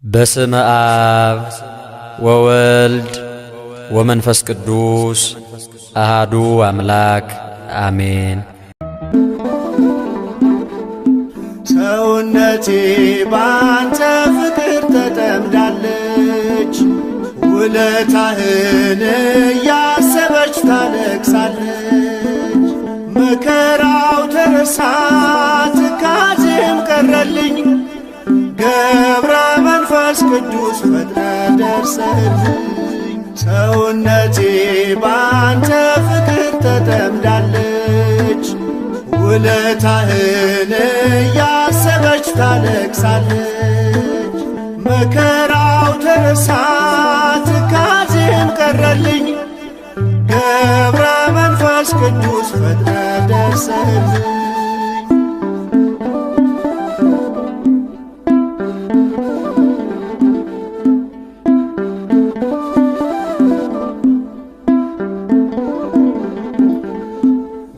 በስመ አብ ወወልድ ወመንፈስ ቅዱስ አሃዱ አምላክ አሜን። ሰውነቴ ባንተ ፍቅር ተጠምዳለች፣ ውለታህን እያሰበች ታለቅሳለች። መከራው ተረሳ ትካዜም ቀረልኝ፣ ገብረ መንፈስ ቅዱስ ፈጥነ ደርሰህልኝ። ሰውነቴ ባንተ ፍቅር ተጠምዳለች፣ ውለታህን እያሰበች ታለቅሳለች። መከራው ተረሳ ትካዜም ቀረልኝ፣ ገብረ መንፈስ ቅዱስ ፈጥነ ደርሰህልኝ።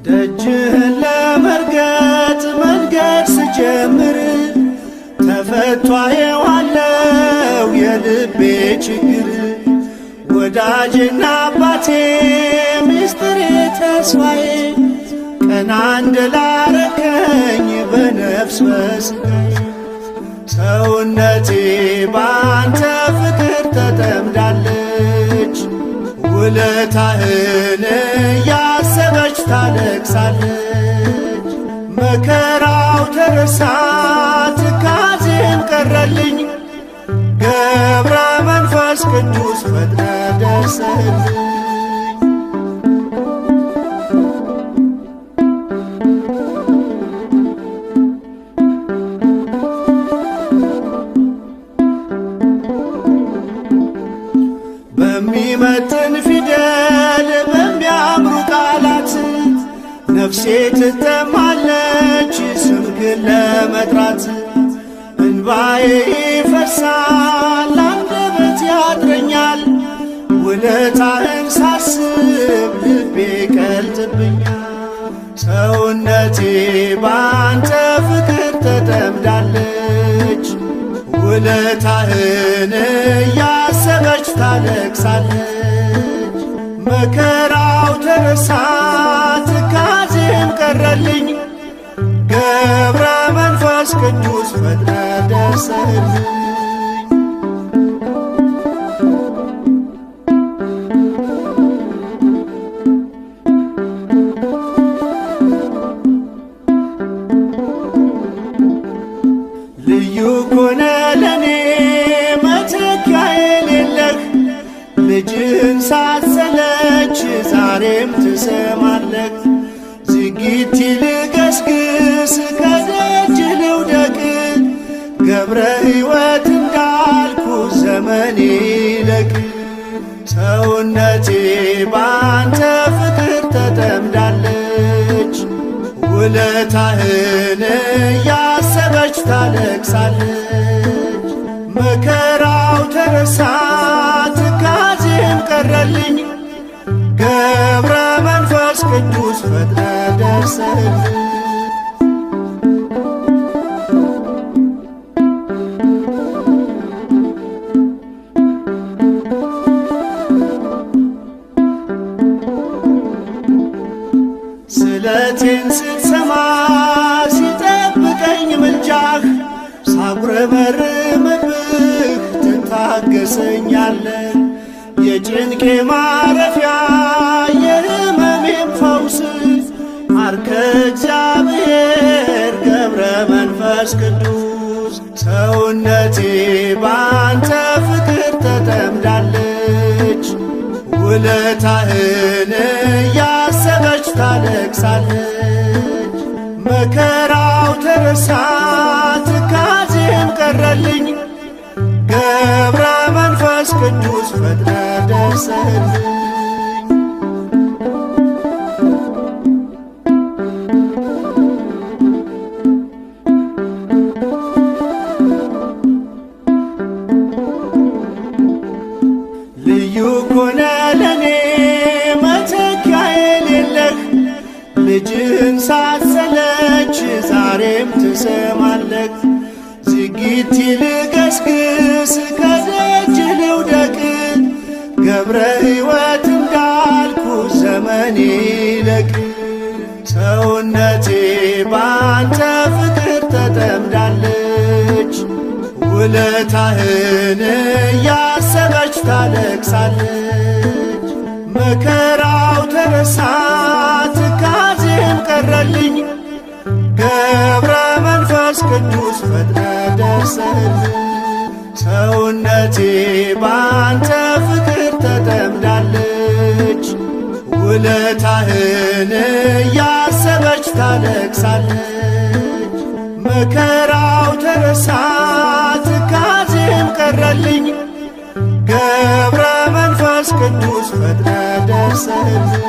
ደጅህን ለመርገጥ መንገድ ስጀምር ተፈቷ የዋለው የልቤ ችግር። ወዳጅና አባቴ ሚስጥሬ ተስፋዬ፣ ቀና እንደላረከኝ በነፍስ በሥጋዬ። ሰውነቴ ባንተ ፍቅር ተጠምዳለች፣ ውለታህን እያሰበች ታለቅሳለች። መከራው ተረሳ ትካዜም ቀረልኝ፣ ገብረ መንፈስ ቅዱስ ፈጥነ ደርሰህልኝ። በሚመጥን ፊደል በሚያምሩ ቃላት ነፍሴ ትተማለች ስምህን ለመጥራት። እንባዬ ይፈሳል አንደበት ያጥረኛል፣ ውለታህን ሳስብ ልቤ ቀልጥብኛል። ሰውነቴ ባንተ ፍቅር ተጠምዳለች፣ ውለታህን እያሰበች ታለቅሳለች። መከራው ተረሳ ትካዜም ቀረልኝ፣ ገብረ መንፈስ ቅዱስ ፈጥነ ደርሰህልኝ። ልዩ ኮነ ለኔ መተኪያ የሌለህ፣ ልጅህን ሳትሰለች ዛሬም ትሰማለህ። ዝጊት ልገስግስ ከደጅህ ልውደቅ፣ ገብረ ሕይወት እንዳልኩ ዘመኔ ይለቅ። ሰውነቴ ባንተ ፍቅር ተጠምዳለች፣ ውለታህን እያሰበች ታለቅሳለች። መከራው ተረሳ ትካዜም ቀረልኝ፣ ገብረ መንፈስ ቅዱስ ፈጥነ ደርሰህልኝ። ስለቴን ስትሰማ ሲጠብቀኝ ምልጃህ፣ ሳጉረመርምብህ ትታገሰኛለህ። የጭንቄ ማረፊያ የሕመሜም ፈውስ፣ አርከ እግዚአብሔር ገብረ መንፈስ ቅዱስ። ሰውነቴ ባንተ ፍቅር ተጠምዳለች፣ ውለታህን እያሰበች ታለቅሳለች። መከራው ተረሳ ትካዜም ቀረልኝ፣ ገብረ መንፈስ ቅዱስ ፈጥነ ደርሰህልኝ። ልዩ ኮነ ለኔ መተኪያ የሌለህ፣ ልጅህን ሳትሰለች ዛሬም ትሰማለህ። ዝጊት ልገስግስ ገብረ ሕይወት እንዳልኩ ዘመኔ ይለቅ ሰውነቴ ባንተ ፍቅር ተጠምዳለች ውለታህን እያሰበች ታለቅሳለች። መከራው ተረሳ ትካዜም ቀረልኝ ገብረ መንፈስ ቅዱስ ፈጥነ ደርሰህልኝ። ሰውነቴ ባንተ ፍቅር ተጠምዳለች ውለታህን እያሰበች ታለቅሳለች። መከራው ተረሳ ትካዜም ቀረልኝ ገብረ መንፈስ ቅዱስ ፈጥነ ደርሰህልኝ።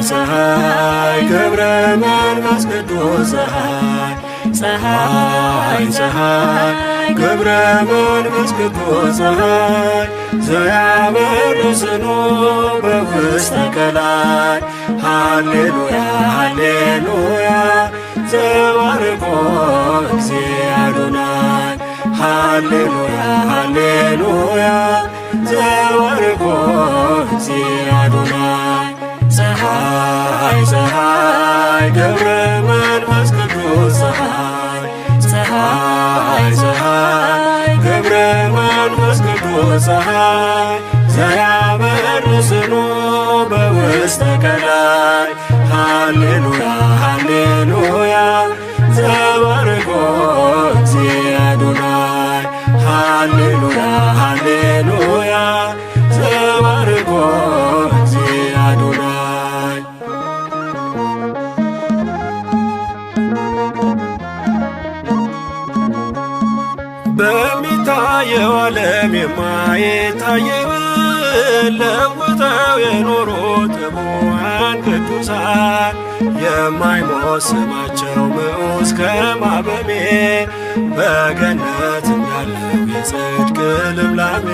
ፀሐይ ገብረ መንፈስ ቅዱስ ፀሐይ ገብረ መንፈስ ቅዱስ ፀሐይ ዘያበርስኖ በውስተ ቀላይ ሃሌሉያ ሃሌሉያ ዘባርኮ እግዚእ አዶናይ ሃሌሉያ ሃሌሉያ ዘባርኮ እግዚእ አዶናይ። ፀሐይ ገብረ መንፈስ ቅዱስ ፀሐይ ገብረ መንፈስ ቅዱስ ፀሐይ ዘያበርስኖ በውስተ ቀላይ ሃሌሉያ ሃሌሉያ ዘባርኮ እግዚእ አዶናይ ሃሌሉያ ሃሌሉያ ዘባርኮ እግዚእ አዶናይ። በሚታየው ዓለም የማይታየውን ለውጠው የኖሩት ሕቡዓን ቅዱሳን የማይሞት ስማቸው ምዑዝ ከማበሜ በገነት እንዳለው የጽድቅ ልምላሜ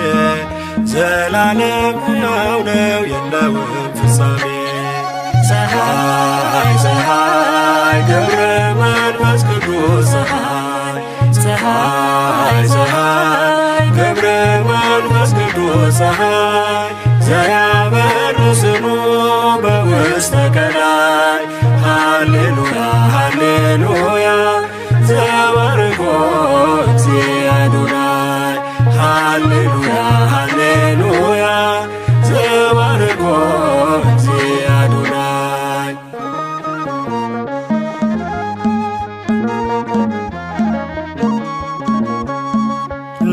ዘላለም ሕያው ነው የለውም ፍጻሜ። ፀሐይ ገብረ መንፈስ ቅዱስ ፀሐይ ገብረ መንፈስ ቅዱስ ፀሐይ ዘያበርስኖ በውስተ ቀላይ ሃሌሉያ ሃሌሉያ ዘባርኮ እግዚእ አዶናይ ሃሌሉያ ሃሌሉያ ዘባርኮ እግዚእ አዶናይ።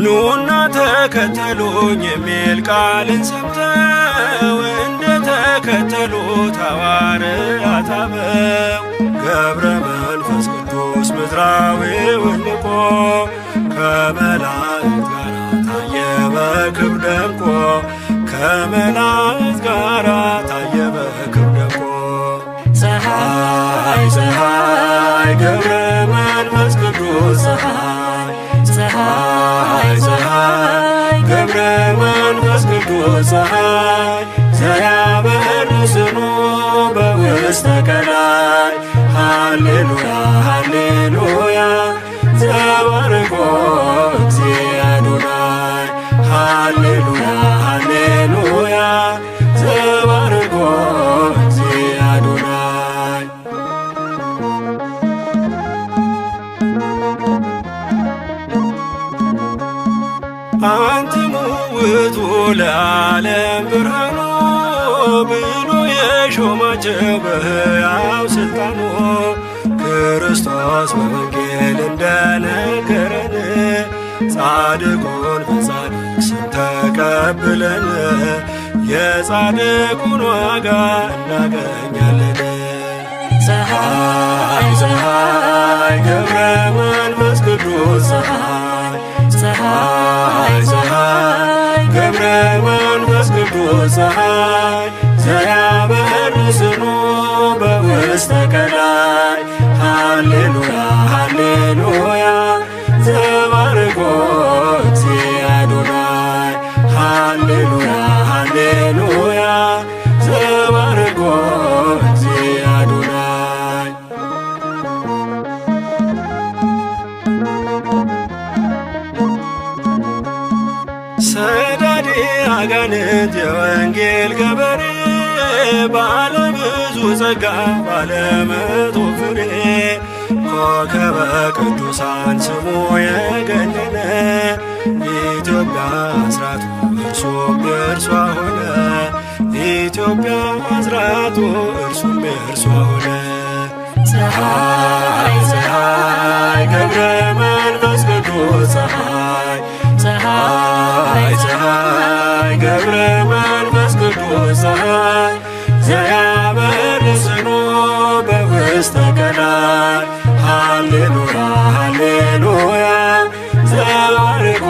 ኑና ተከተሉኝ የሚል ቃልን ሰምተው እንደ ተከተሉት ሐዋርያት አበው ገብረ መንፈስ ቅዱስ ምድራዊውን ንቆ ከመላእክት ጋር ታየ በክብር ደምቆ ከመላእክት ጋር ታየ በክብር ደምቆ። ፀሐይ ገብረ መንፈስ ቅዱስ ፀሐይ ገብረ መንፈስ ቅዱስ ፀሐይ ዘያበርስኖ በውስተ ቀላይ ሃሌሉያ ሃሌሉያ ዘባርኮ እግዚእ አዶናይ ሃሌሉያ ሃሌሉያ ዘባርኮ እግዚእ አዶናይ። አንትሙ ውእቱ ለዓለም ብርሃኑ ብሎ የሾማቸው በሕያው ሥልጣኑ ክርስቶስ በወንጌል እንደነገረን ጻድቁን በጻድቅ ስም ተቀብለን የጻድቁን ዋጋ እናገኛለን። ፀሐይ ፀሐይ ገብረ መንፈስ ቅዱስ ፀሐይ ፀሐይ ፀሐይ ገብረ መንፈስ ቅዱስ ፀሐይ ዘያበርስኖ በውስተ ቀላይ ሃሌሉያ ሃሌሉያ ዘባርኮ እግዚእ አዶናይ ሃሌሉያ ሃሌሉያ ዘባርኮ እግዚእ አዶናይ። ሰዳዴ አጋንንት የወንጌል ገበሬ ባለ ብዙ ጸጋ ባለ መቶ ፍሬ ኮከበ ቅዱሳን ስሙ የገነነ ኢትዮጵያ አስራቱ እርሱም የእርሷ ሆነ ኢትዮጵያ አስራቱ እርሱም የእርሷ ሆነ። ፀሐይ ፀሐይ ገብረ መንፈስ ቅዱስ ፀሐይ ፀሐይ ፀሐይ ገብረ መንፈስ ቅዱስ ፀሐይ ዘያበርስኖ በውስተ ቀላይ ሃሌሉያ ሃሌሉያ ዘባርኮ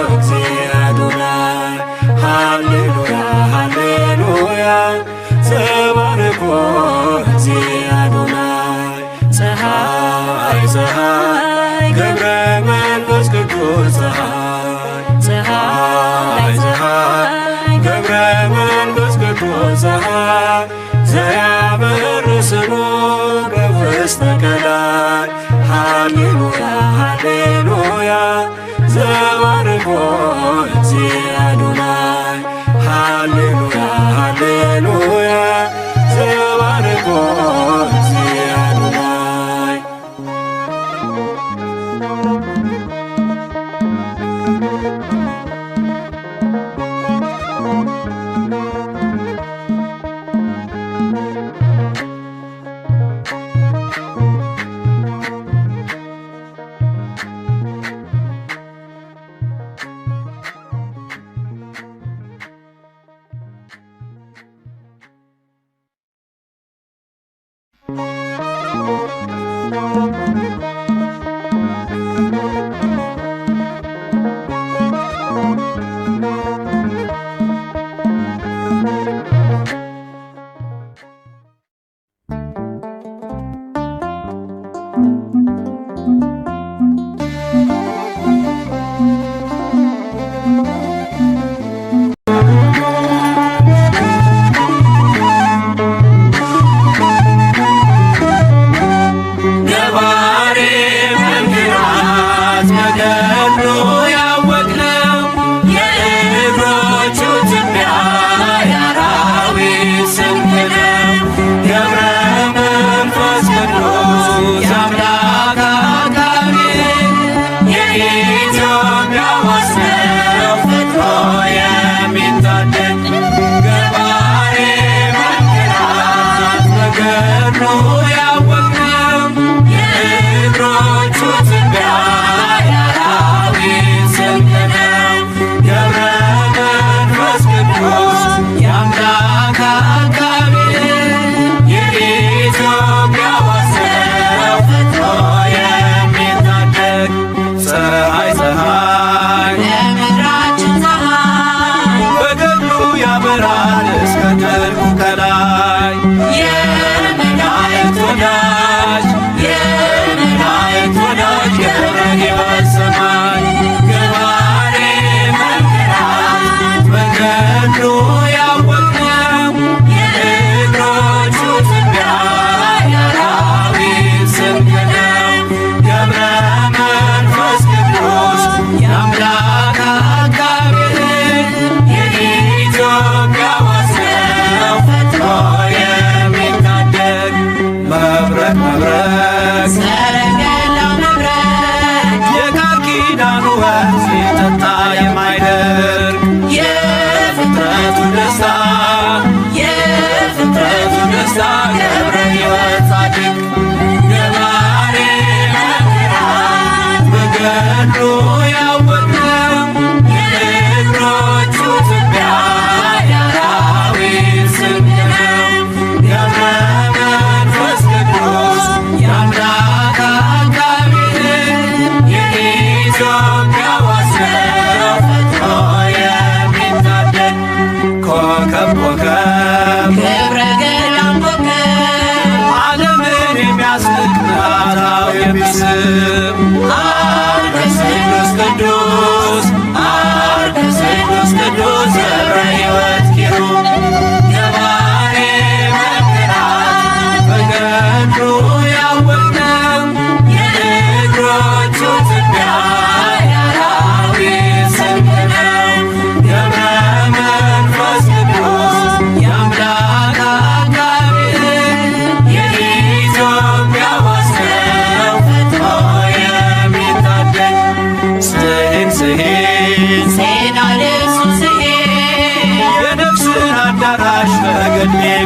እግዚእ አዶናይ ሃሌሉያ ሃሌሉያ ዘባርኮ እግዚእ አዶናይ። ፀሐይ ፀሐይ ገብረ መንፈስ ቅዱስ ፀሐይ ፀሐይ ፀሐይ ገብረ መንፈስ ቅዱስ ፀሐይ ዘያበርስኖ በውስተ ቀላይ ሃሌሉያ ሃሌሉያ ዘባርኮ እግዚእ አዶናይ ሃሌሉያ ሃሌሉያ ዘባርኮ እግዚእ አዶናይ።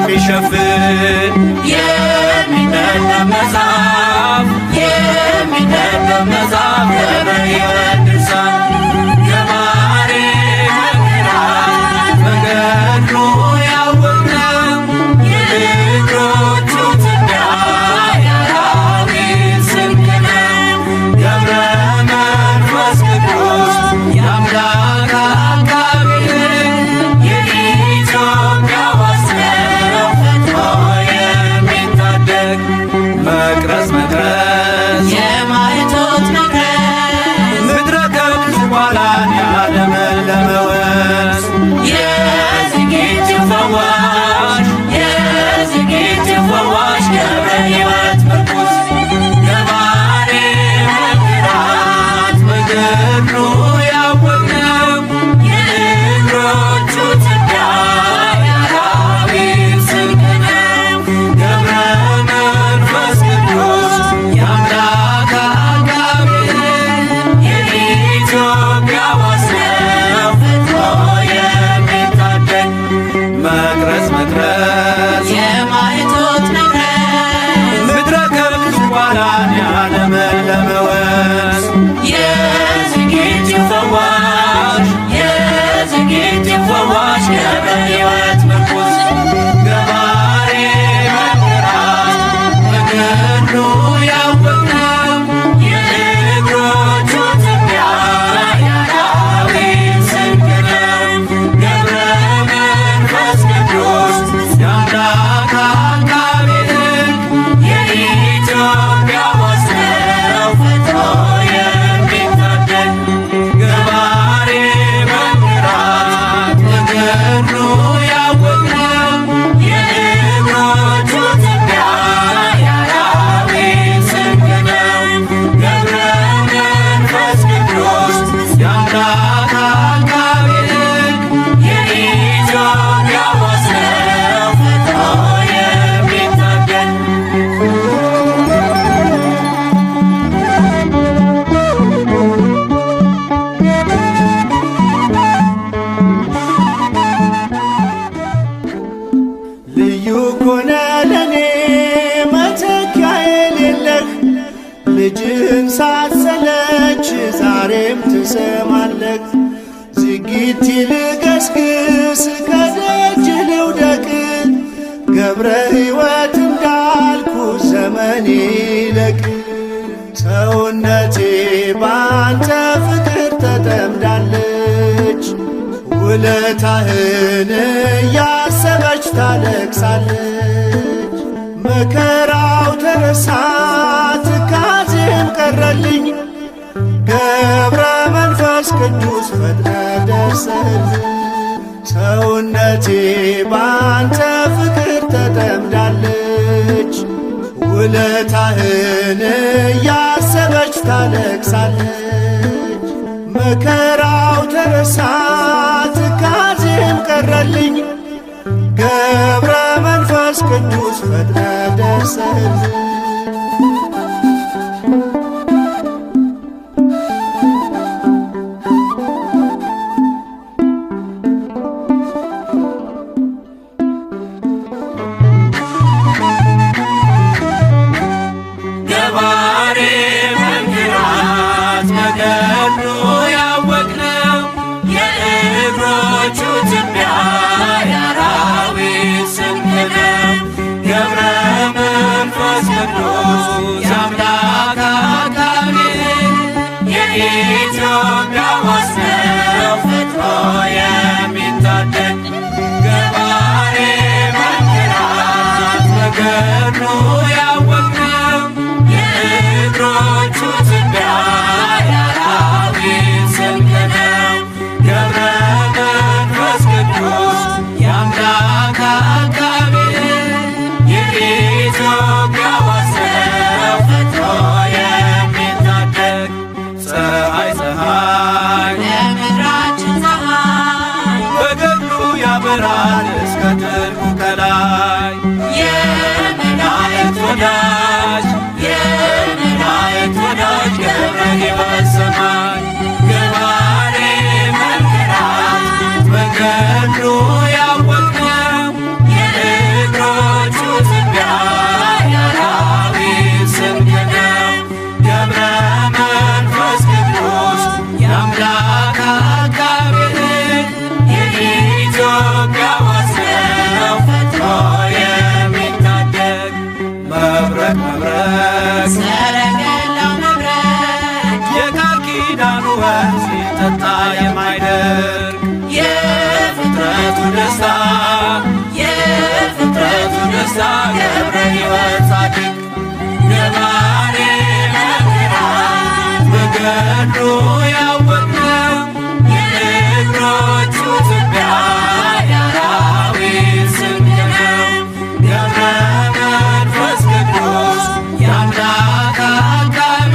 የሚሸፍን የሚነበብ መጽሐፍ የሚነበብ መጽሐፍ ገብረ ሕይወት ድርሳን ገባሬ መንክራት በገድሉ ያወቅነው የእግሮቹ ትቢያ የአራዊት ስንቅ ነው። ገብረ መንፈስ ቅዱስ የአምላክ አቃቤ የኢትዮጵያ ዋስ ነው ፈጥኖ የሚታደግ መቅረዝ መቅረዝ የማይቶት መቅረዝ ምድረ ከብት ዝቋላን ያለመለመ ወንዝ የዝግጅት ፈዋሽ የዝግጅት ፈዋሽ ገብረ ሕይወት ምርኩዝ ገባሬ መንክራት በገድሉ ያወቅነው የእግሮቹ ትቢያ የአራዊት ስንቅ ነው። ገብረ መንፈስ ቅዱስ የአምላክ አቃቤ የኢትዮጵያ ዋስ ነው ፈጥኖ የሚታደግ መቅረዝ መቅረዝ የማይቶት መቅረዝ ምድረ ከብት ዝቋላን ያለመለመ ወንዝ የዝግጅት ፈዋሽ የዝግጅት ፈዋሽ ገብረ ሕይወት ምርኩዝ ገባሬ መንክራት በገድሉ ያወቅነው የእግሮቹ ትቢያ የአራዊት ስንቅ ነው። ገብረ መንፈስ ቅዱስ የአምላክ አቃቤ የኢትዮጵያ ዋስ ነው ፈጥኖ የሚታደግ ገባሬ መንክራት በገድሉ ያወቅነው የእግሮቹ ትቢያ የአራዊት ስንቅ ነው። ገብረ መንፈስ ቅዱስ የአምላክ አቃቤ የኢትዮጵያ ዋስ ነው ፈጥኖ የሚታደግ ልዩ ኮነ ለኔ መተኪያ የሌለህ ልጅህን ሳትሰለች ዛሬም ትሰማለህ። ዝጊት ልገስግስ ከደጅ ልውደቅ ገብረ ሕይወት እንዳልኩ ዘመኔ ይለቅ። ሰውነቴ ባንተ ፍቅር ተጠምዳለች ውለታህን እያሰበች ታለቅሳለች። መከራው ተረሳ ትካዜም ቀረልኝ ገብረ መንፈስ ቅዱስ ፈጥነ ደርሰልኝ። ሰውነቴ ባንተ ፍቅር ተጠምዳለች ውለታህን እያሰበች ታለቅሳለች። መከራው ተረሳ ትካዜም ቀረልኝ ገብረ መንፈስ ቅዱስ ፈጥነ ደርሰልኝ። ገባሬ መንክራት በገድሉ ያወቅነው የእግሮቹ ትቢያ የአራዊት ስንቅ ነው። ገብረ መንፈስ ቅዱስ የአምላክ አቃቤ የኢትዮጵያ ዋስ ነው ፈጥኖ የሚታደግ ገባሬ መንክራት በገድሉ ያወቅነው የእግሮቹ ትቢያ የአራዊት ስንቅ ነው። ገብረ መንፈስ ቅዱስ የአምላክ አቃቤ የኢትዮጵያ ዋስ ነው ፈጥኖ የሚታደግ ፀሐይ ፀሐይ የምድራችን ፀሐይ በገድሉ ያበራል እስከ ጥልቁ ከላይ የመላእክት ወዳጅ የመላእክት ወዳጅ ገብረ ሕይወት ሰማይ ገባሬ መንክራት በገድሉ ያወቅነው የእግሮ አንበሳ ገብረ ሕይወት ጻድቅ ገባሬ መከራት በገድሉ ያወቅነው የእግሮቹ ትቢያ የአራዊት ስንቅ ነው። ገብረ መንፈስ ቅዱስ የአምላክ አቃቤ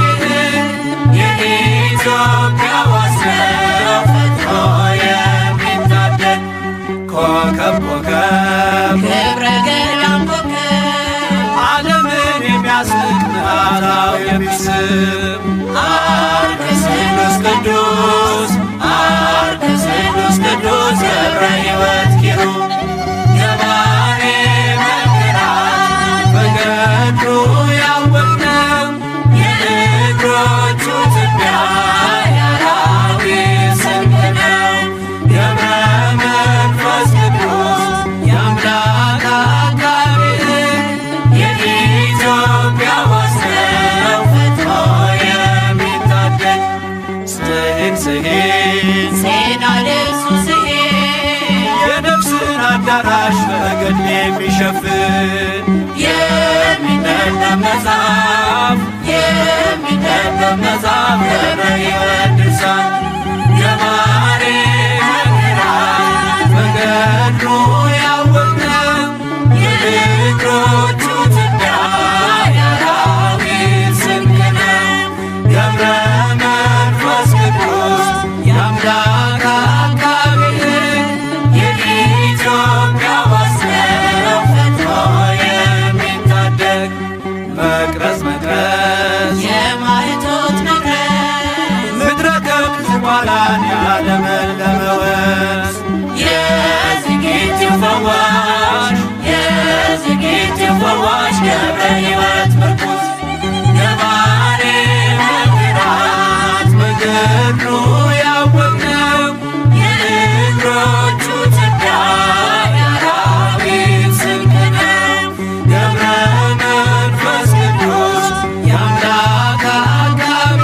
የኢትዮጵያ ዋስ ነው ፈጥኖ የሚታደግ ኮከብ ኮከብ ገብረ ገዳም ኮከብ ዓለምን የሚያስንቅ ምዕራው የሚስብ አርከ ስሉስ ቅዱስ አርከ ስሉስ ቅዱስ ገብረ ሕይወት ኪሩብ ገባሬ መከራት በገድሉ ያወቅነው የእግሮቹ ትቢያ የአራዊት ስንቅ ነው። ገብረ መንፈስ ቅዱስ የአምላክ አቃቤ የኢትዮጵያ ዋስ ነው ፈጥኖ የሚታደግ ስሂን ስሂን ዜና ደሱ ስሄድ የነፍስን አዳራሽ በገድል የሚሸፍን የሚነበብ መጽሐፍ የሚነበብ መጽሐፍ ገብረ ሕይወት ድርሳን ገባሬ መከራት በገድሉ ያወቅነው የእግሮቹ ትቢያ የአራዊት ስንቅ ነው። ገብረ መንፈስ ቅዱስ የአምላክ አቃቤ የኢትዮጵያ ዋስ ነው ፈጥኖ የሚታደግ መቅረዝ መቅረዝ የማኅቶት መቅረዝ ምድረ ከብት ዝቋላን ያለመለመ ወንዝ የዝጊቲው ፈዋሽ የዝጊቲው ፈዋሽ ገብረ ሕይወት ምርኩዝ ገባሬ መከራት በገድሉ ያወቅነው የእግሮቹ ትቢያ የአራዊት ስንቅ ነው። ገብረ መንፈስ ቅዱስ የአምላክ አቃቤ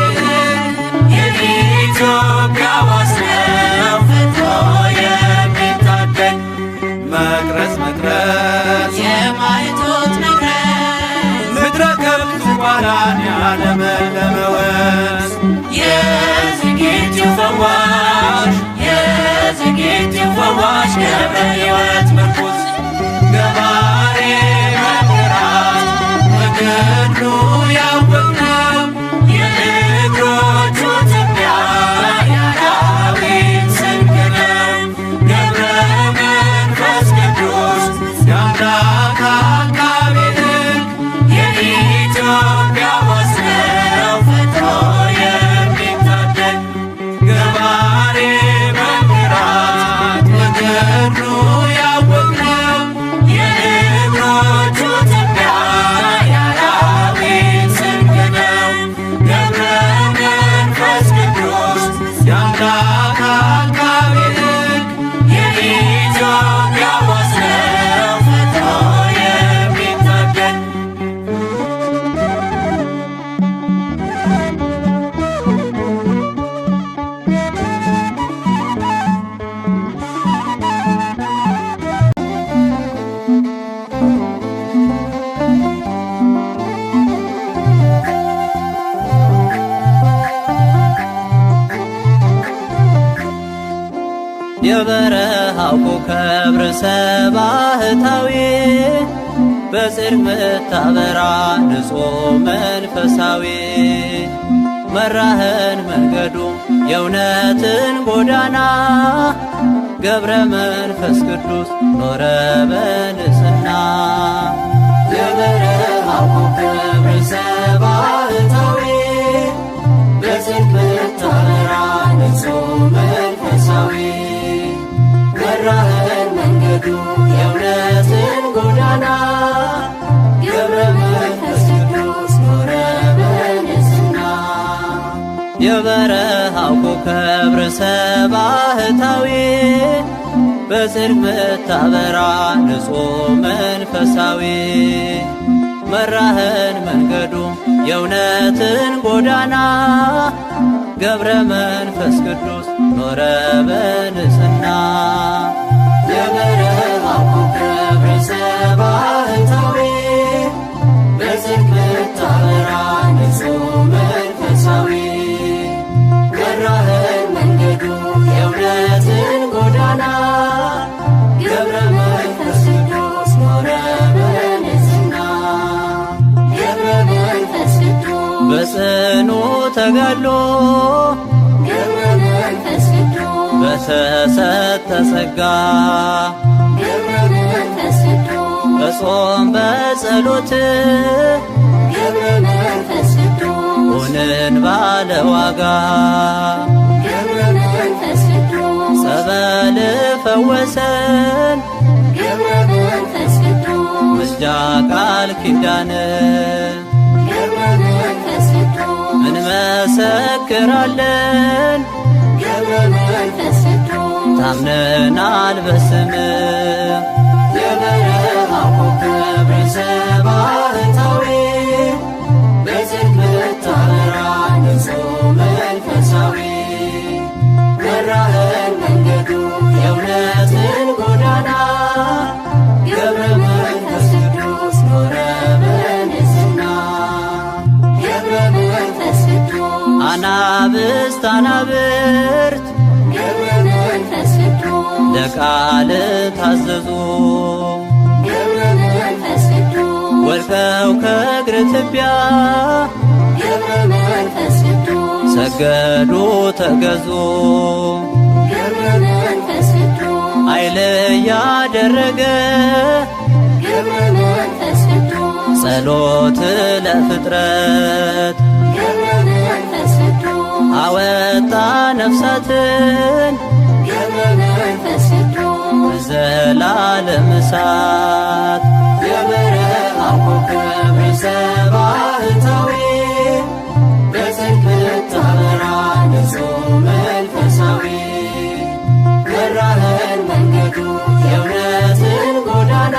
የኢትዮጵያ ዋስ ነው ፈጥኖ የሚታደግ መቅረዝ መቅረዝ የማኅቶት መቅረዝ ምድረ ከብት ዝቋላን ያለመለመ ወንዝ የዝጊቲው ፈዋሽ የዝጊቲው ፈዋሽ ገብረ ሕይወት ምርኩዝ ገባሬ መከራት በገድሉ ያወቅነው የእግሮቹ ትቢያ የአራዊት ስንቅ ነው። ገብረ መንፈስ ቅዱስ የአምላክ አቃቤ የኢትዮጵያ ዋስ ነው ፈጥኖ የሚታደግ ገባሬ መከራት በገድሉ ያወቅነው የእግሮቹ ትቢያ የአራዊት ስንቅ ነው። ገብረ መንፈስ ቅዱስ የአምላክ አቃቤ የኢትዮጵያ ዋስ ነው ፈጥኖ የሚታደግ የበረሃው ኮከብ ርዕሰ ባህታዊ በጽድቅ ምታበራ ንጹሕ መንፈሳዊ መራህን መንገዱ የእውነትን ጎዳና ገብረ መንፈስ ቅዱስ ኖረ በንጽሕና የበረሃው ኮከብ ርዕሰ ባህታዊ በጽድቅ ምታበራ ንጹሕ መንፈሳዊ መራህን መንገዱ የእውነትን ጎዳና ገብረ መንፈስ ቅዱስ ኖረ በንጽሕና የበረሃው ኮከብ ርዕሰ ባህታዊ በጽድቅ ምታበራ ንጹሕ መንፈሳዊ መራህን መንገዱ የእውነትን ጎዳና ገብረ መንፈስ ቅዱስ ኖረ በንጽሕና የበረሃው ኮከብ ርዕሰ ባህታዊ በጽኑ ተጋድሎ ገብረ መንፈስ ቅዱስ በተሰጠ ጸጋ ገብረ መንፈስ ቅዱስ በጾም በጸሎት ገብረ መንፈስ ቅዱስ ሆንን ባለ ዋጋ ገብረ መንፈስ ቅዱስ ጸበል ፈወሰን ገብረ መንፈስ ቅዱስ ምልጃ ቃል ኪዳን ገብረ መንፈስ ቅዱስ እንመሰክራለን ገብረ መንፈስ ቅዱስ ታምነናል በስምህ የበረሃው ኮከብ ሰባህታዊ በጽድቅ ምታበራ ንጹሕ መንፈሳዊ መራህን መንገዱ የእውነትን ጎዳና ገብረ መንፈስ ቅዱስ ኖረ በንጽሕና ገብረ መንፈስ ቅዱስ አናብስት አናብርት ገብረ መንፈስ ቅዱስ ለቃል ታዘዙ ገብረ መንፈስ ቅዱስ ወድቀው ከእግር ትቢያ ገብረ መንፈስ ቅዱስ ሰገዱ ተገዙ ገብረ መንፈስ ቅዱስ ኃይል ያደረገ ገብረ መንፈስ ቅዱስ ጸሎት ለፍጥረት ገብረ መንፈስ ቅዱስ አወጣ ነፍሳትን ገብረ መንፈስ ቅዱስ በዘላለም እሳት የበረሃው ኮከብ ሰባህታዊ በጽድቅ ምታበራ ንጹሕ መንፈሳዊ መራህን መንገዱ የእውነትን ጎዳና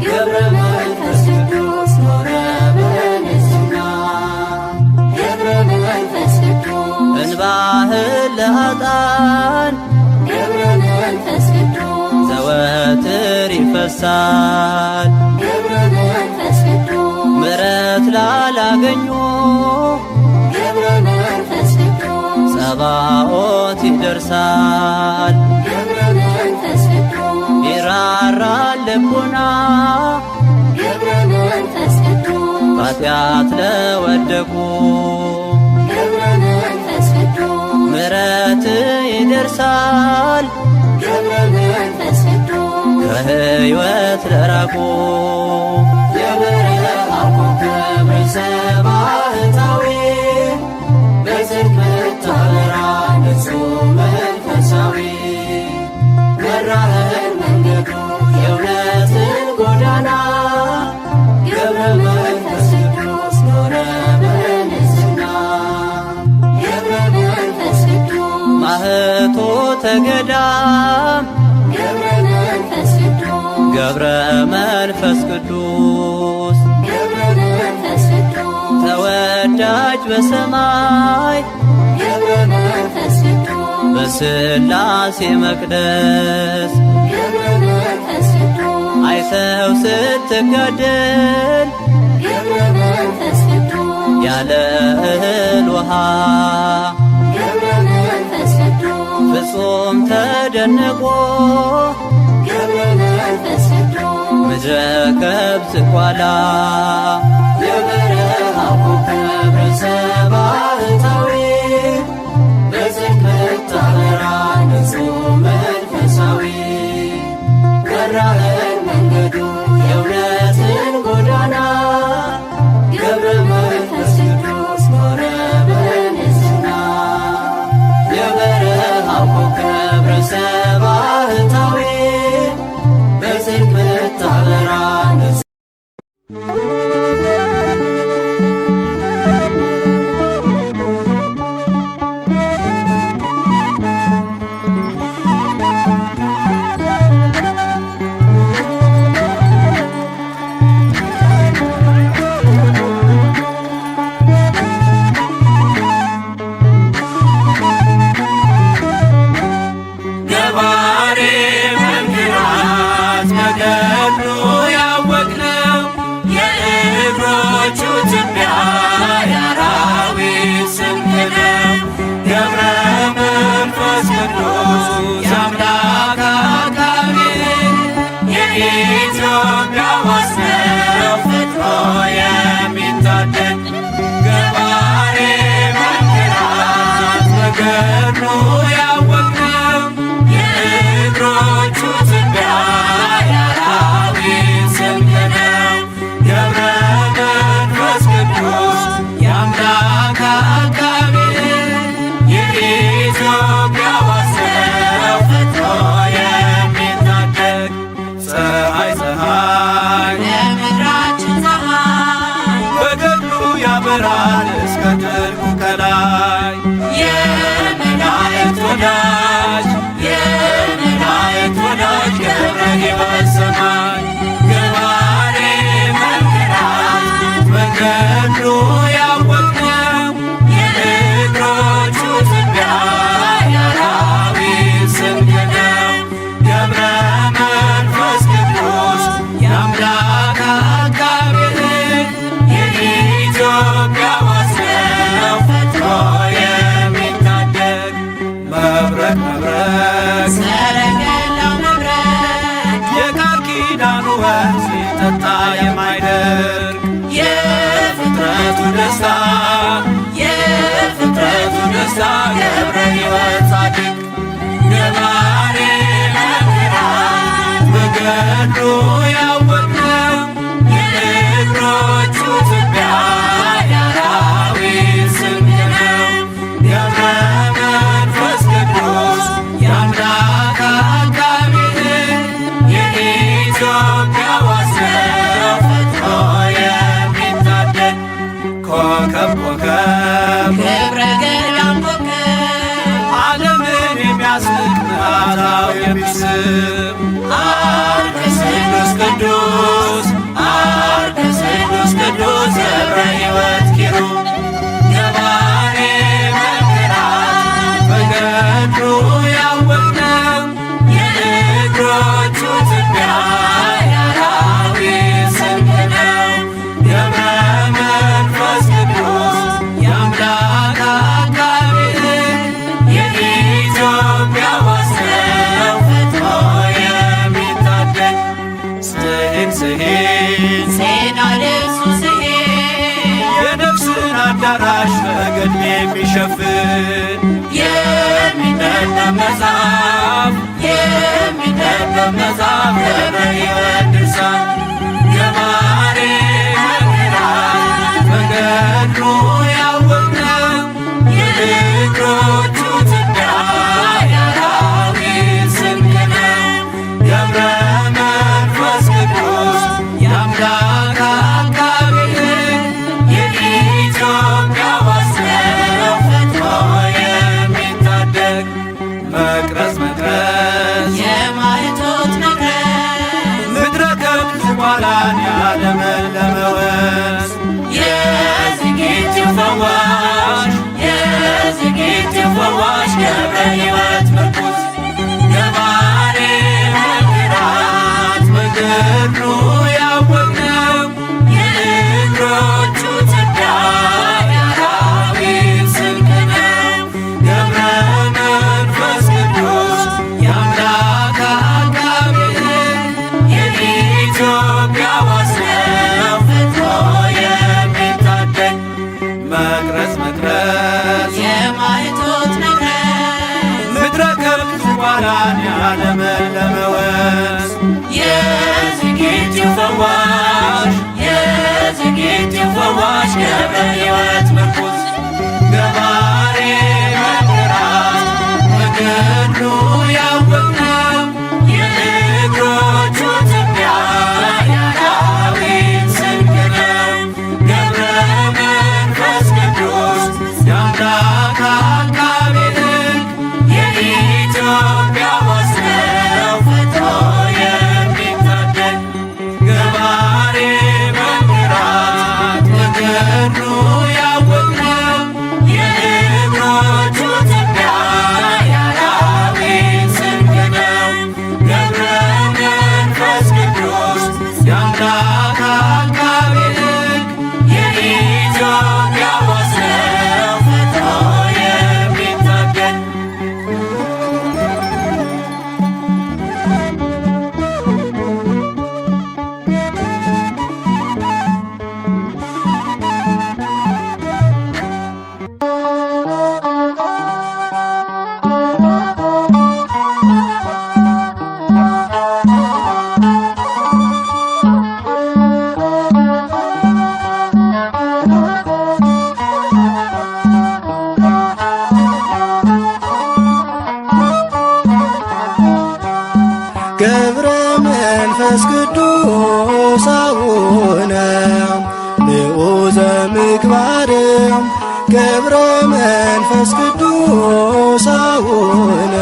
ገብረ መንፈስ ቅዱስ ኖረ በንጽሕና ገብረ መንፈስ ቅዱስ እንባህን ለኃጥአን ገብረ መንፈስ ቅዱስ ዘወትር ይፈሳል ገብረ መንፈስ ቅዱስ ምሕረት ላላገኙ ገብረ መንፈስ ቅዱስ ጸባኦት ይደርሳል ገብረ መንፈስ ቅዱስ ይራራል ልቡና ገብረ መንፈስ ቅዱስ ኃጢአት ለወደቁ ገብረ መንፈስ ቅዱስ ምሕረት ይደርሳል ገብረ መንፈስ ቅዱስ ከሕይወት ለራቁ የበረሃው ኮከብ ሰባህታዊ በጽድቅ ምታበራ ንጹሕ መንፈሳዊ መራህን መንገዱ የእውነትን ጎዳና ገብረ መንፈስ ቅዱስ ኖረ በንጽሕና ገብረ መንፈስ ቅዱስ ማህቶ ተገዳም ገብረ መንፈስ ቅዱስ ገብረ መንፈስ ቅዱስ ገብረ መንፈስ ቅዱስ ተወዳጅ በሰማይ ገብረ መንፈስ ቅዱስ በሥላሴ መቅደስ ገብረ መንፈስ ቅዱስ አይተው ስትጋደል ገብረ መንፈስ ቅዱስ ያለ እህል ውሃ ገብረ መንፈስ ቅዱስ ፍጹም ተደነቆ ገብረ መንፈስ ቅዱስ ምድረ ከብት ቋላ የበረሃው ኮከብ ሰባህታዊ በጽድቅ ምታበራ ንጹሕ መንፈሳዊ መራህን መንገዱ የእውነትን ጎዳና ገብረ መንፈስ ቅዱስ ኖረ በንጽሕና የበረሃው ኮከብ ሰባህታዊ በጽድቅ ምታበራ ገባሬ መንክራት በገድሉ ያወቅነው ፀሐይ ለምድራችን ፀሐይ በገድሉ ያበራል እስከ ጥልቁ ከላይ የመላእክት ወዳጅ የመላእክት ወዳጅ ገብረ ሕይወት ሰማይ ገባሬ መንገራት በገድሉ ያወቅነው የእግሮቹ ትቢያ የአራዊት ስንቅ ነው። ገብረ መንፈስ ቅዱስ የአምላክ አቃቤ ሕግ የኢትዮጵያ ዋስ ነው ፈጥኖ የሚታደግ መብረቅ መብረቅ ሰረገላው መብረቅ የቃል ኪዳኑ ወንዝ ሲጠጣ የማይደርቅ የፍጥረቱ ደስታ የፍጥረቱ ደስታ ገብረ ሕይወት ጻድቅ ገባሬ መንገራት በገድሉ ያወቅነው የእግሮቹ ትቢያ የአራዊት ስንቅ ነው። ገብረ መንፈስ ቅዱስ የአምላክ አቃቤ ሕግ የኢትዮጵያ ዋስ ነው ፈጥኖ የሚታደግ ኮከብ ኮከብ ገብረ ገዳም ኮከብ ዓለምን የሚያስንቅ መዓዛው የሚስብ አርከ ቅዱስ ቅዱስ አርከ ቅዱስ ቅዱስ ገብረ ሕይወት ኪሩብ ገባሬ መንገራት በገድሉ ያወቅነው የእግሮቹ ትቢያ የአራዊት ስንቅ ነው። ገብረ መንፈስ ቅዱስ የአምላክ አቃቤ ሕግ የኢትዮጵያ ዋስ ነው ፈጥኖ የሚታደግ ስሂን ስሂን ዜና ልብሱ ስሄድ የነፍስን አዳራሽ በገድል የሚሸፍን የሚነበብ መጽሐፍ የሚነበብ መጽሐፍ ገብረ ሕይወት ድርሳን ገባሬ መንገራት በገድሉ ያወቅነው የእግሮቹ ትቢያ የአራዊት ስንቅ ነው። ገብረ መንፈስ ቅዱስ የአምላክ አቃቤ ሕግ የኢትዮጵያ ዋስ ነው ፈጥኖ የሚታደግ መቅረዝ መቅረዝ የማይቶት መቅረዝ ምድረ ከብት ኋላን ያለመለመ ወንዝ የዝጊቲው ፈዋሽ የዝጊቲው ፈዋሽ ገብረ ሕይወት ምርኩዝ ገባሬ መንገራት በገድሉ ያወቅነው የእግሮቹ ትቢያ የአራዊት ስንቅ ነው። ገብረ መንፈስ ቅዱስ የአምላክ አቃቤ ሕግ የኢትዮጵያ ዋስ ነው ፈጥኖ የሚታደግ መቅረዝ መቅረዝ የማይቶት መቅረዝ ምድረ ከብት ኋላን ያለመለመ ወንዝ የዝጊቲው ፈዋሽ የዝጊቲው ፈዋሽ ገብረ ሕይወት ምርኩዝ ገባሬ መንገራት በገድሉ ያወቅነው የእግሮቹ ትቢያ የአራዊት ስንቅ ነው። ገብረ መንፈስ ቅዱስ የአምላክ አቃቤ ሕግ የኢትዮጵያ ዋስ ነው ፈጥኖ የሚታደግ ገባሬ መንገራት በገድሉ ቅዱስ አቡነ ንዑዘ ምግባር ገብረ መንፈስ ቅዱስ አቡነ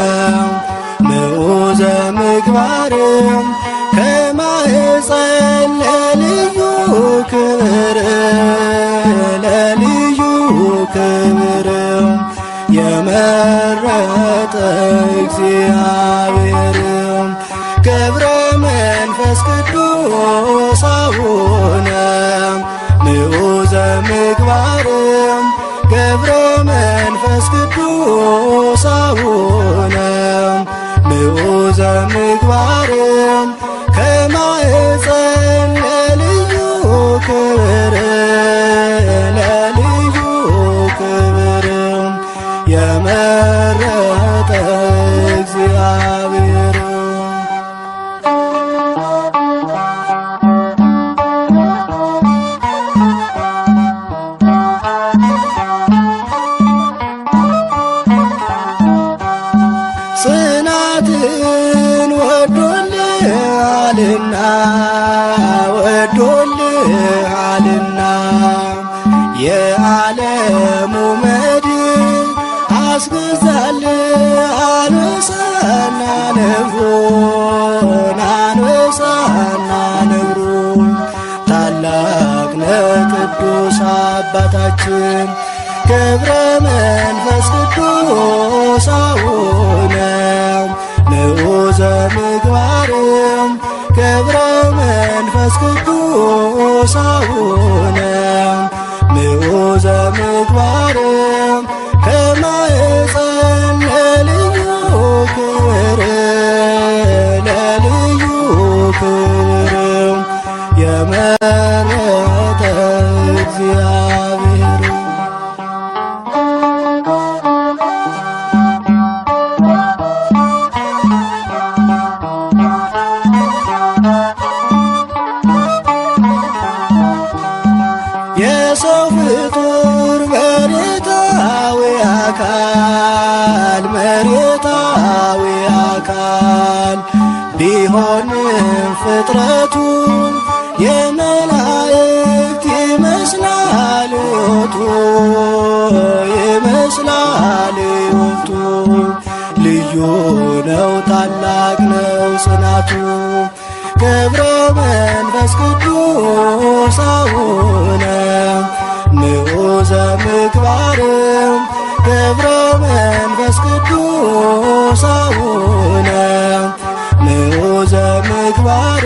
ንዑዘ ምግባር ከማኅፀን ለልዩ ክብር ለልዩ ክብር የመረጠ እግዚአብሔር ገብረ መንፈስ ቅዱስ አቡነ ንዑዘ ምግባር ገብረ መንፈስ ቅዱስ አቡነ ንዑዘ ምግባር ከማኅፀን ለልዩ ክብር ለልዩ ክብር የመረጠ እግዚአብሔር ጽናትን ወዶልሃልና ወዶልሃልና የዓለሙ መድን አስገዛል አንበሳና ነብሩን አንበሳና ነብሩን ታላቅ ቅዱስ አባታችን ገብረ መንፈስ ቅዱስ አቡነ ንዑዘ ምግባር ገብረ መንፈስ ቅዱስ አቡነ ንዑዘ ምግባር ከማኅፀን ለልዩ ክብር ለልዩ ክብር የመረጠ እግዚአብሔር የሰው ፍጡር መሬታዊ አካል ቢሆንም ፍጥረቱ የመላእክት ይመስላል ሕይወቱ ይመስላል ሕይወቱ ልዩ ነው ታላቅ ነው ጽናቱ ገብረ መንፈስ ቅዱስ አቡነ ንዑዘ ምግባር ገብረ መንፈስ ቅዱስ አቡነ ንዑዘ ምግባር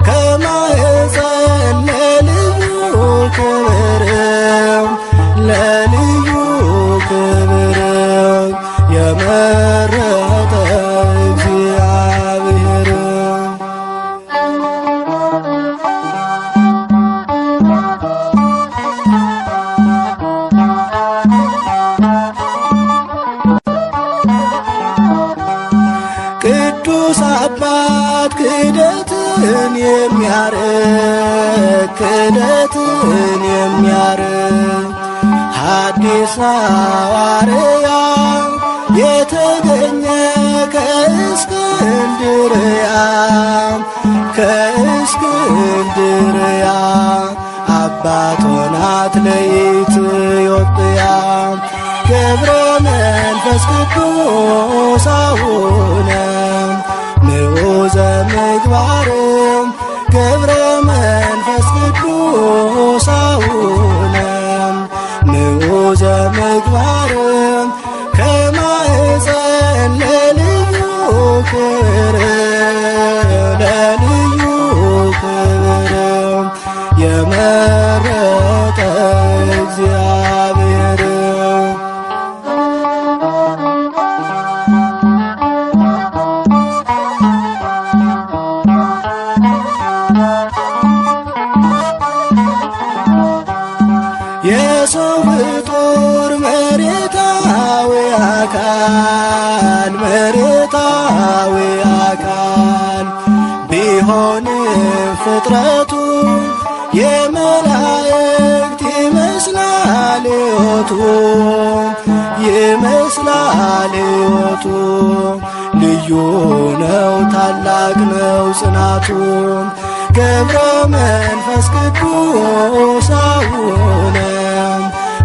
ከማኅፀን ለልዩ ክብር ለልዩ ክብር የመረጠ እግዚአብሔር ቅዱስ አባት ክህደትን የሚያርቅ ሐዲስ ሐዋርያ የተገኘ ከእስክንድርያ አባት ሆናት ለኢትዮጵያ ገብረ መንፈስ ቅዱስ አቡነ ንዑዘ ምግባር ገብረ መንፈስ ቅዱስ አቡነ ንዑዘ ምግባር ከማኅፀን ለልዩ ክብር ለልዩ ክብር የመረጠ እግዚአብሔር የሰው ፍጡር መሬታዊ አካል ቢሆንም ፍጥረቱ የመላእክት ይመስላል ሕይወቱ ይመስላል ሕይወቱ ልዩ ነው ታላቅ ነው ጽናቱ ገብረ መንፈስ ቅዱስ አቡነም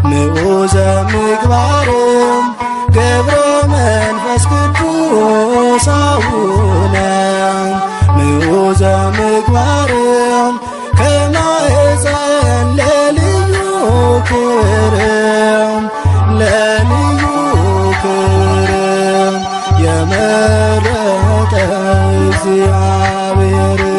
ምዑዘ ምግባርም ገብረ መንፈስ ቅዱስ አቡነም ምዑዘ ምግባርም ከማኅፀን ለልዩ ክብርም ለልዩ ክብርም የመረጠ እግዚአብሔርም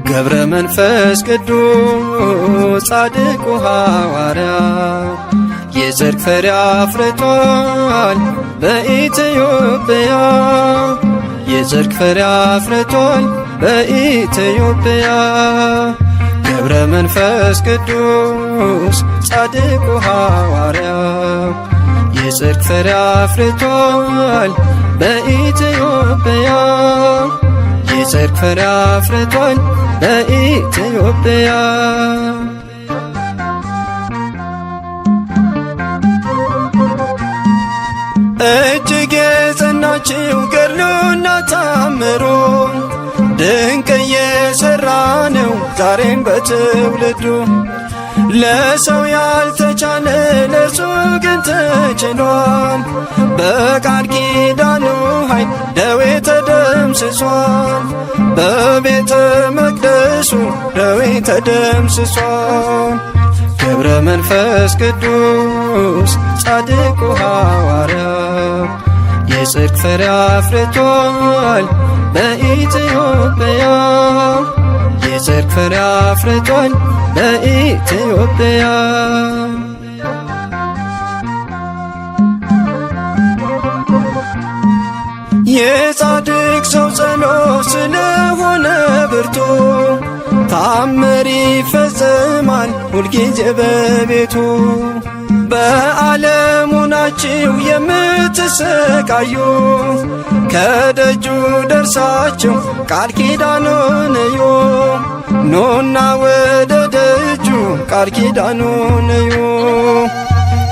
ገብረ መንፈስ ቅዱስ ጻድቁ ሐዋርያ የጽድቅ ፍሬ አፍርቷል በኢትዮጵያ የጽድቅ ፍሬ አፍርቷል በኢትዮጵያ ገብረ መንፈስ ቅዱስ ጻድቁ ሐዋርያ የጽድቅ ፍሬ አፍርቷል በኢትዮጵያ የጽድቅ ፍሬ አፍርቷል በኢትዮጵያ እጅግ የጸናችው ገድሉና ታምሮ ድንቅ እየሠራ ነው ዛሬም በትውልዱ ለሰው ያልተቻለ ለእርሱ ግን ተችሏል በቃል ኪዳኑ ኃይል ደዌ ተደምስሷል በቤተ መቅደሱ ደዌ ተደምስሷል ገብረ መንፈስ ቅዱስ ጻድቁ ሐዋርያ የጽድቅ ፍሬ አፍርቷል በኢትዮጵያ የጽድቅ ፍሬ አፍርቷል በኢትዮጵያ የጻድቅ ሰው ጸሎት ስለሆነ ብርቱ ታምር ይፈጸማል ሁልጊዜ በቤቱ በዓለሙ ናችሁ የምትሰቃዩ ከደጁ ደርሳችሁ ቃል ኪዳኑን እዩ ኑና ወደ ደጁ ቃል ኪዳኑን እዩ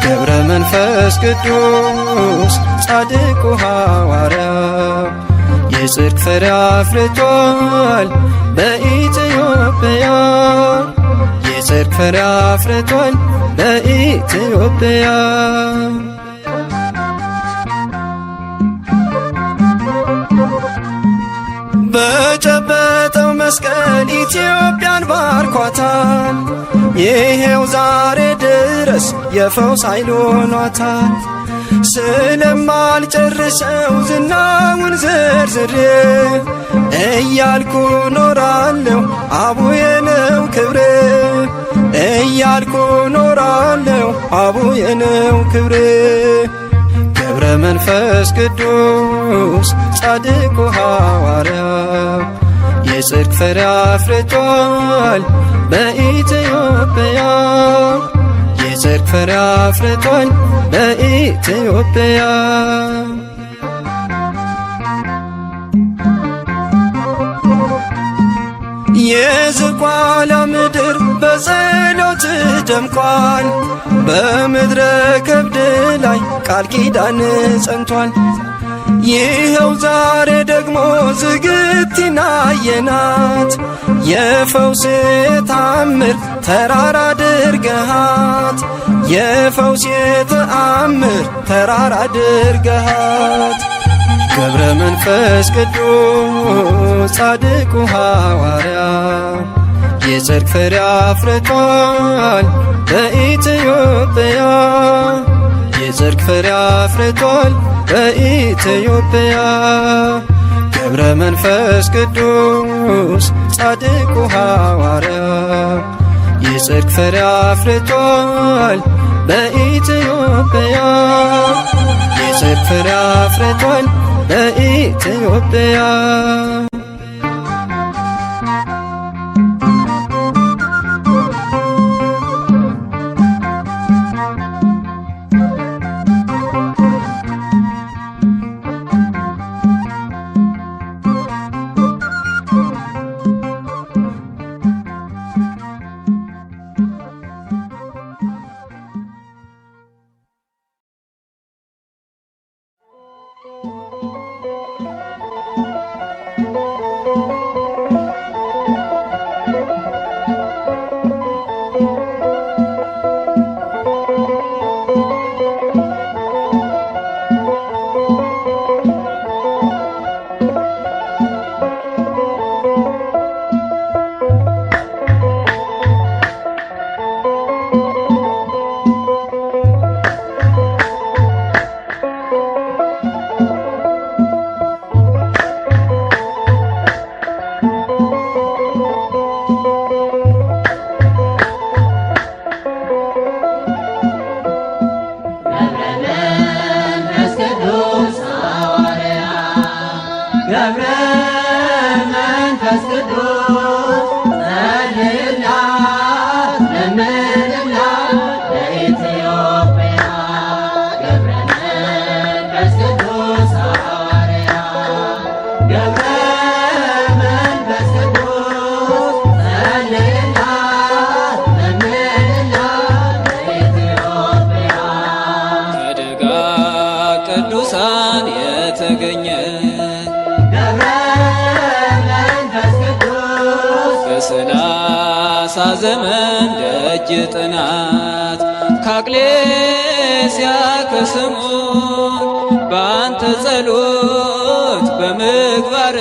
ገብረ መንፈስ ቅዱስ ጻድቁ ሐዋርያ የጽድቅ ፍሬ አፍርቷል በኢትዮጵያ የጽድቅ ፍሬ አፍርቷል በኢትዮጵያ በጨበጠው መስቀል ኢትዮጵያን ባርኳታል ይሄው ዛሬ ድረስ የፈውስ ኃይል ሆኗታል ስለማልጨርሰው ዝናውን ዘርዝሬ እያልኩ ኖራለሁ አቡዬ ነው ክብሬ እያልኩ ኖራለሁ አቡዬ ነው ክብሬ ገብረ መንፈስ ቅዱስ ጻድቁ ሐዋርያ የጽድቅ ፍሬ አፍርቷል በኢትዮጵያ የጽድቅ ፍሬ አፍርቷል በኢትዮጵያ የዝቋላ ምድር በጸሎት ደምቋል በምድረ ከብድ ላይ ቃል ኪዳን ጸንቷል ይኸው ዛሬ ደግሞ ዝግቲና የናት የፈውስ ተአምር ተራራ አድርገሃት የፈውስ ተአምር ተራራ አድርገሃት ገብረ መንፈስ ቅዱስ ጻድቁ ሐዋርያ የጽድቅ ፍሬ አፍርቷል በኢትዮጵያ የጽድቅ ፍሬ አፍርቷል በኢትዮጵያ ገብረ መንፈስ ቅዱስ ጻድቁ ሐዋርያ የጽድቅ ፍሬ አፍርቷል በኢትዮጵያ የጽድቅ ፍሬ አፍርቷል በኢትዮጵያ። ቅዱሳን የተገኘ በሰላሳ ዘመን ደጅ ጥናት ከአቅሌስያ ከስሙን በአንተ ጸሎት በምግባር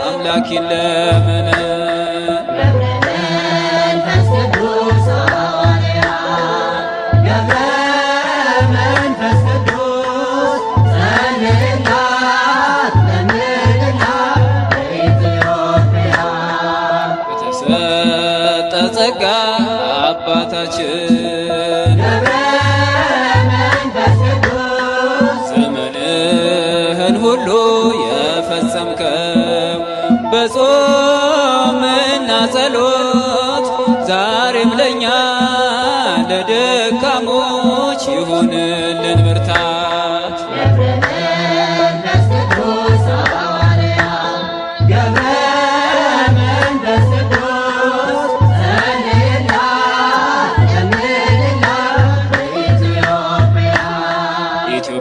አምላክ ይለመን። ጸጋ አባታችን ዘመንህን ሁሉ የፈጸምከው በጾምና ጸሎት ዛሬም ለኛ ለደካሞች ይሁንልን ብርታት።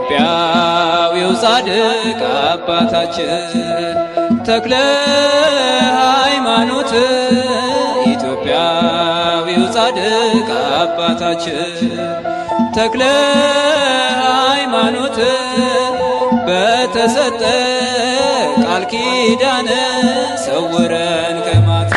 ኢትዮጵያዊው ጻድቅ አባታችን ተክለ ሃይማኖት ኢትዮጵያዊው ጻድቅ አባታችን ተክለ ሃይማኖት በተሰጠ ቃል ኪዳን ሰውረን ከማት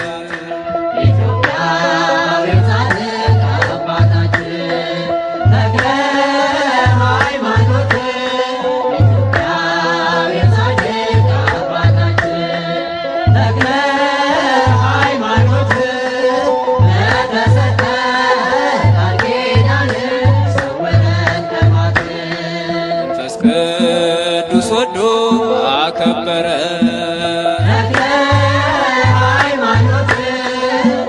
ቅዱስ ወዶ አከበረ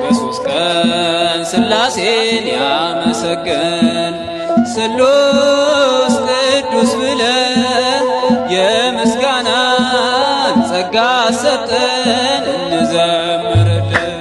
በሦስት ቀን ሥላሴን ያመሰገን ስሉስ ቅዱስ ብለ የምስጋናን ጸጋ ሰጠን እንዘምርልን።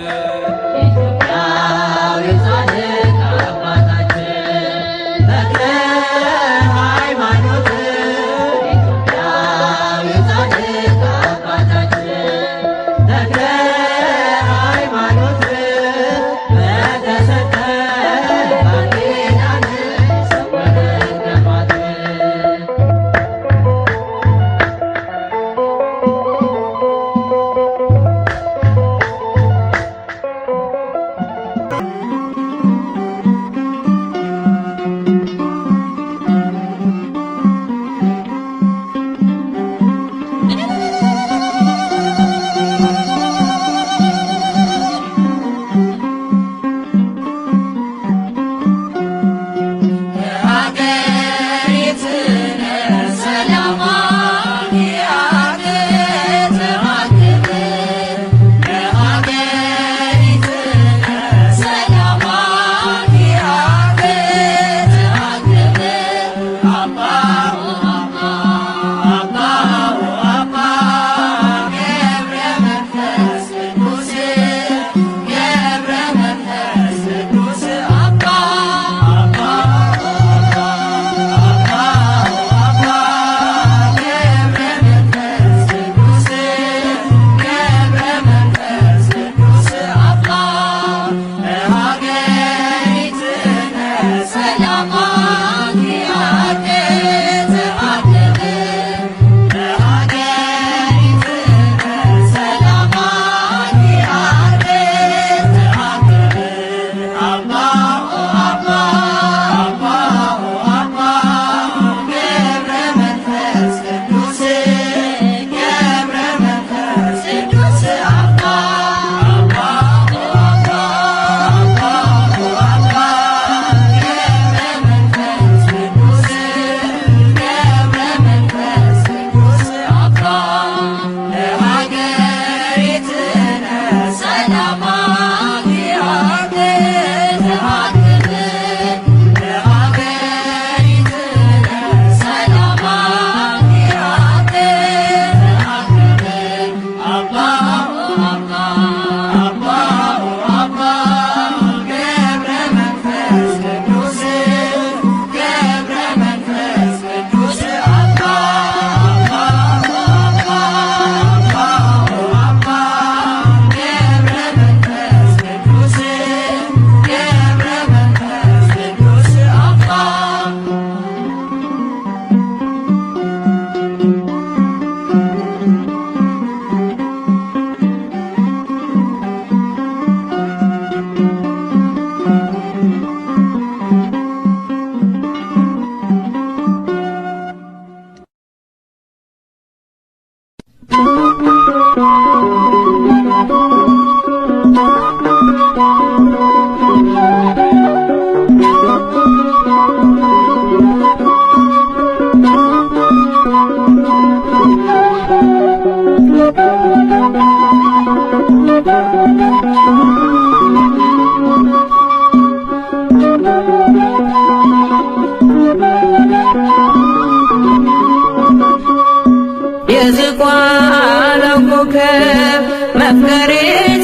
የዝቋላ ኮከብ መፍቀሬ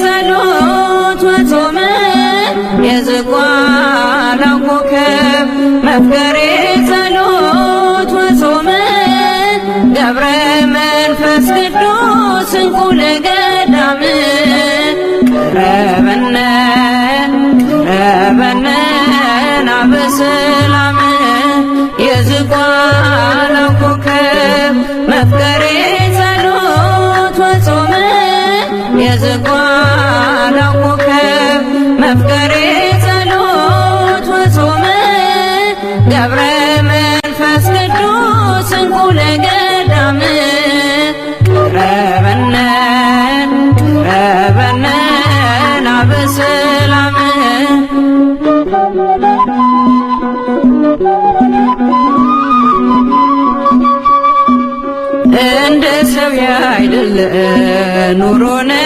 ጸሎት ወጾም የዝቋላ ኮከብ መፍቀሬ ጸሎት ወጾም ገብረ መንፈስ ቅዱስ እንቁ ለገዳም ቀረበነ ናበሰላም የዝቋላ ኮከብ መፍቀሬ ጸሎት ወጾም የዝቋላ ኮከብ መፍቀሬ ጸሎት ወጾም ገብረ መንፈስ ቅዱስ እንቁ ለገዳም ቀረበነ ናበሰላም እንደ ሰው ያይደለ ኑሮ ነው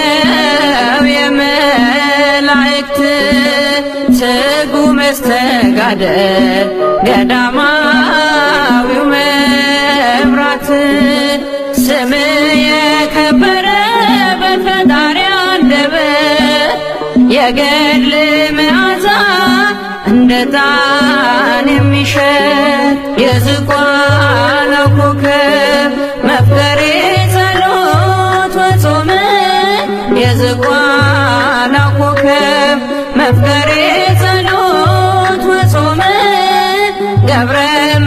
የመላእክት ትጉ መስተጋደል ገዳማዊው መብራት ስም የከበረ በፈጣሪ አንደበት የገድል መዓዛ እንደ ዕጣን የሚሸት የዝቋላ ኮከብ መፍቀሬ ጸሎት ወጾም የዝቋላ ኮከብ መፍቀሬ ጸሎት ወጾም ገብረ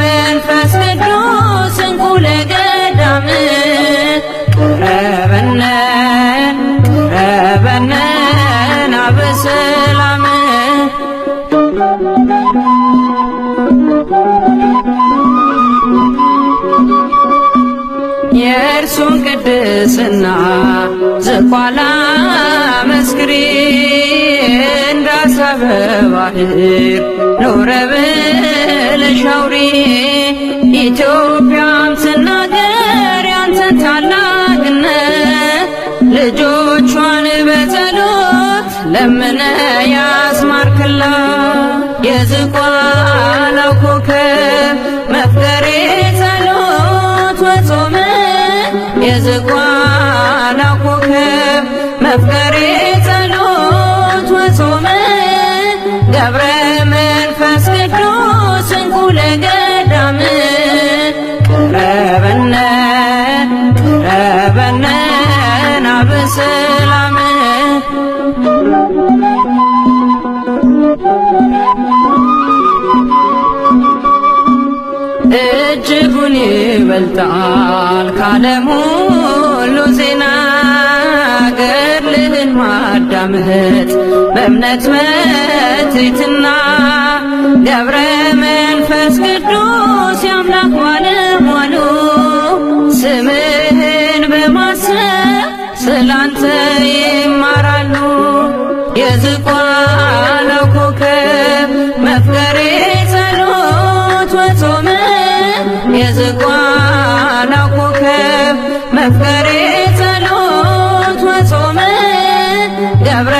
መንፈስ ቅዱስ እንቁ ለገዳም ቀረበነ ናበሰላም የእርሱን ቅድስና ዝቋላ መስክሪ እንዳሰበ ባህር ኖረ ብለሽ አውሪ ኢትዮጵያም ትናገር ያንተን ታላቅነት ልጆቿን በጸሎት ለምነ ያስማርክላት የዝቋላ ኮከብ መፍቀሬ ጸሎት ወጾም የዝቋላ ኮከብ መፍቀሬ ጸሎት ወጾም ገብረ መንፈስ ቅዱስ እንቁ ለገዳም ቀረበነ ናበሰላም እጅጉን ይበልጣል ካለም ሁሉ ዜና ገድልህን ማዳመጥ በእምነት በትሕትና ገብረ መንፈስ ቅዱስ የአምላክ ባለሟሉ ስምህን በማሰብ ስላንተ ይማራሉ የዝቋላ ኮከብ መፍቀሬ ጸሎት ወጾም የዝቋላ ኮከብ መፍቀሬ ጸሎት ወጾም ገብረ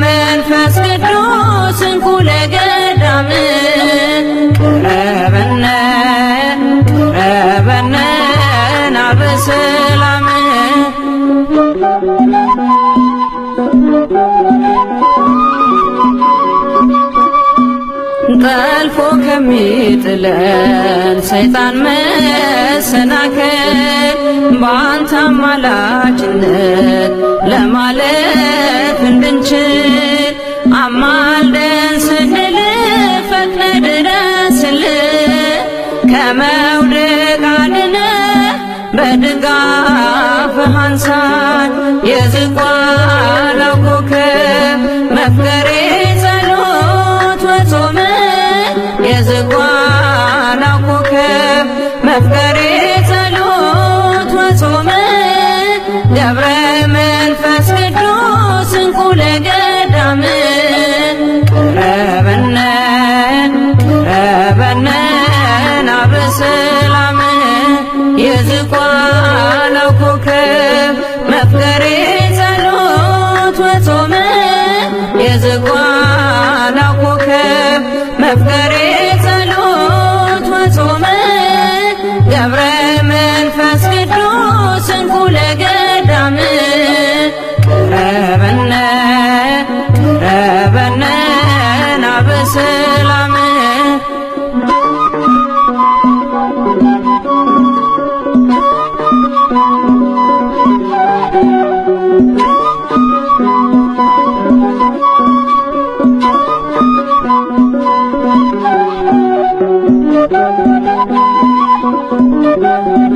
መንፈስ ቅዱስ እንቁ ለገዳም ቀረበነ ናበሰላም ጠልፎ ከሚጥለን ሰይጣን መሰናከል በአንተ አማላጅነት ለማለፍ እንድንችል አማልደን ስንል ፈጥነህ ድረስልን ከመውደቅ አድነን በድጋፍህ አንሳን የዝቋላ ኮከብ መፍቀሬ ጸሎት ወጾም የዝቋላ ኮከብ መፍቀሬ ጸሎት ወጾም ገብረ መንፈስ ቅዱስ እንቁ ለገዳም ቀረበነ ቀረበነ ናበሰላም የዝቋላው ኮከብ መፍቀሬ ጸሎት ወጾመ የዝቋላው ኮከብ መፍቀሬ ጸሎት ወጾመ ገብረ መንፈስ ቅዱስ እንቁ ለገዳም ቀረበነ ቀረበነ ናበሰላም Thank you.